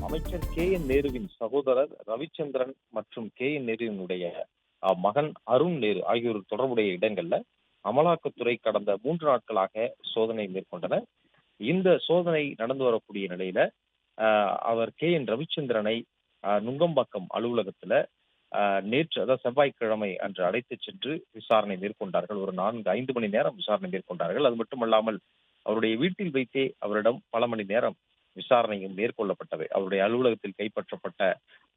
அமைச்சர் கே.என். நேருவின் சகோதரர் ரவிச்சந்திரன் மற்றும் கே.என். நேருவினுடைய மகன் அருண் நேரு ஆகியோர் தொடர்புடைய இடங்கள்ல அமலாக்கத்துறை கடந்த 3 நாட்களாக சோதனை மேற்கொண்டனர். இந்த சோதனை நடந்து வரக்கூடிய நிலையில அவர் கே.என். ரவிச்சந்திரனை நுங்கம்பாக்கம் அலுவலகத்துல நேற்று, அதாவது செவ்வாய்க்கிழமை அன்று அழைத்து சென்று விசாரணை மேற்கொண்டார்கள். ஒரு 4-5 மணி நேரம் விசாரணை மேற்கொண்டார்கள். அது மட்டுமல்லாமல் அவருடைய வீட்டில் வைத்தே அவரிடம் பல மணி நேரம் விசாரணையும் மேற்கொள்ளப்பட்டது. அவருடைய அலுவலகத்தில் கைப்பற்றப்பட்ட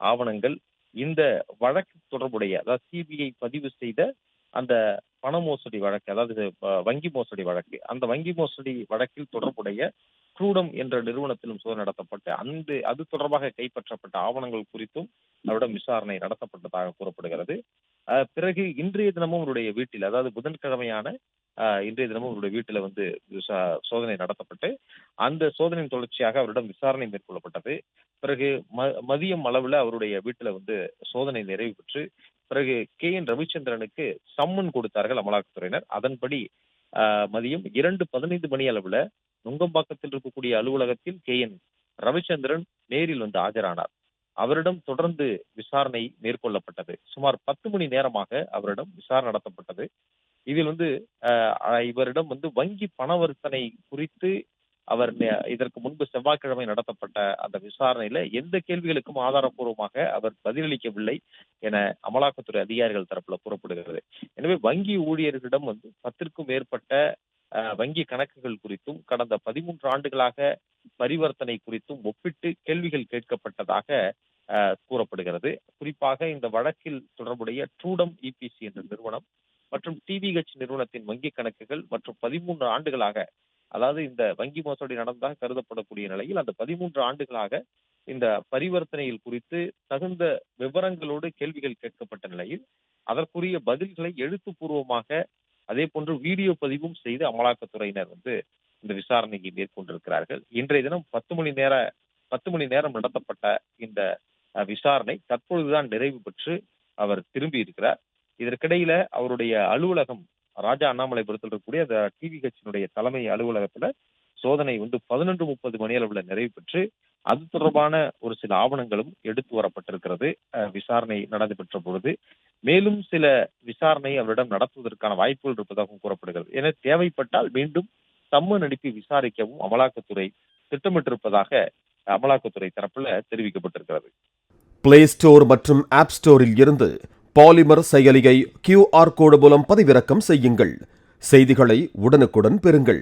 ஆவணங்கள் இந்த வழக்கு தொடர்புடைய, அதாவது சிபிஐ பதிவு செய்த அந்த பண மோசடி வழக்கு, அதாவது வங்கி மோசடி வழக்கு, அந்த வங்கி மோசடி வழக்கில் தொடர்புடைய ட்ரூடம் என்ற நிறுவனத்திலும் சோதனை நடத்தப்பட்டு அது தொடர்பாக கைப்பற்றப்பட்ட ஆவணங்கள் குறித்தும் அவரிடம் விசாரணை நடத்தப்பட்டதாக கூறப்படுகிறது. பிறகு இன்றைய தினமும் அவருடைய வீட்டில், அதாவது புதன்கிழமையான இன்றைய தினமும் அவருடைய வீட்டில் வந்து சோதனை நடத்தப்பட்டு அந்த சோதனையின் தொடர்ச்சியாக அவரிடம் விசாரணை மேற்கொள்ளப்பட்டது. பிறகு மதியம் அளவில் அவருடைய வீட்டில் வந்து சோதனை நிறைவு பெற்று பிறகு கே.என். ரவிச்சந்திரனுக்கு சம்மன் கொடுத்தார்கள் அமலாக்கத்துறையினர். அதன்படி மதியம் 2:15 மணி அளவில் நுங்கம்பாக்கத்தில் இருக்கக்கூடிய அலுவலகத்தில் கே.என். ரவிச்சந்திரன் நேரில் வந்து ஆஜரானார். அவரிடம் தொடர்ந்து விசாரணை மேற்கொள்ளப்பட்டது. சுமார் 10 மணி நேரமாக அவரிடம் விசாரணை நடத்தப்பட்டது. இதில் வந்து இவரிடம் வந்து வங்கி பணவர்த்தனை குறித்து அவர் இதற்கு முன்பு செவ்வாய்க்கிழமை நடத்தப்பட்ட அந்த விசாரணையில எந்த கேள்விகளுக்கும் ஆதாரப்பூர்வமாக அவர் பதிலளிக்கவில்லை என அமலாக்கத்துறை அதிகாரிகள் தரப்புல கூறப்படுகிறது. எனவே வங்கி ஊழியர்களிடம் வந்து 10க்கும் மேற்பட்ட வங்கி கணக்குகள் குறித்தும் கடந்த 13 ஆண்டுகளாக பரிவர்த்தனை குறித்தும் ஒப்பிட்டு கேள்விகள் கேட்கப்பட்டதாக கூறப்படுகிறது. குறிப்பாக இந்த வழக்கில் தொடர்புடைய ட்ரூடம் இபிசி என்ற நிறுவனம் மற்றும் டிவிஹெச் நிறுவனத்தின் வங்கி கணக்குகள் மற்றும் 13 ஆண்டுகளாக, அதாவது இந்த வங்கி மோசடி நடந்ததாக கருதப்படக்கூடிய நிலையில் அந்த 13 ஆண்டுகளாக இந்த பரிவர்த்தனைகள் குறித்து தகுந்த விவரங்களோடு கேள்விகள் கேட்கப்பட்ட நிலையில் அதற்குரிய பதில்களை எழுத்துப்பூர்வமாக, அதே போன்று வீடியோ பதிவும் செய்து அமலாக்கத்துறையினர் வந்து இந்த விசாரணையை மேற்கொண்டிருக்கிறார்கள். இன்றைய தினம் 10 மணி நேரம் நடத்தப்பட்ட இந்த விசாரணை தற்பொழுதுதான் நிறைவு பெற்று அவர் திரும்பி இருக்கிறார். இதற்கிடையில அவருடைய அலுவலகம் ராஜா அண்ணாமலைபுரத்தில் இருக்கக்கூடிய அந்த டிவிஹெச்சினுடைய தலைமை அலுவலகத்துல சோதனை வந்து 11:30 மணி அளவில் நிறைவு பெற்று அது தொடர்பான ஒரு சில ஆவணங்களும் எடுத்து வரப்பட்டிருக்கிறது. விசாரணை நடைபெற்ற பொழுது மேலும் சில விசாரணை அவரிடம் நடத்துவதற்கான வாய்ப்புகள் இருப்பதாகவும் கூறப்படுகிறது. என தேவைப்பட்டால் மீண்டும் சம்மன் அனுப்பி விசாரிக்கவும் அமலாக்கத்துறை திட்டமிட்டிருப்பதாக அமலாக்கத்துறை தரப்புல தெரிவிக்கப்பட்டிருக்கிறது. பிளே ஸ்டோர் மற்றும் ஆப் ஸ்டோரில் இருந்து பாலிமர் செயலியை QR கோடு மூலம் பதிவிறக்கம் செய்யுங்கள். செய்திகளை உடனுக்குடன் பெறுங்கள்.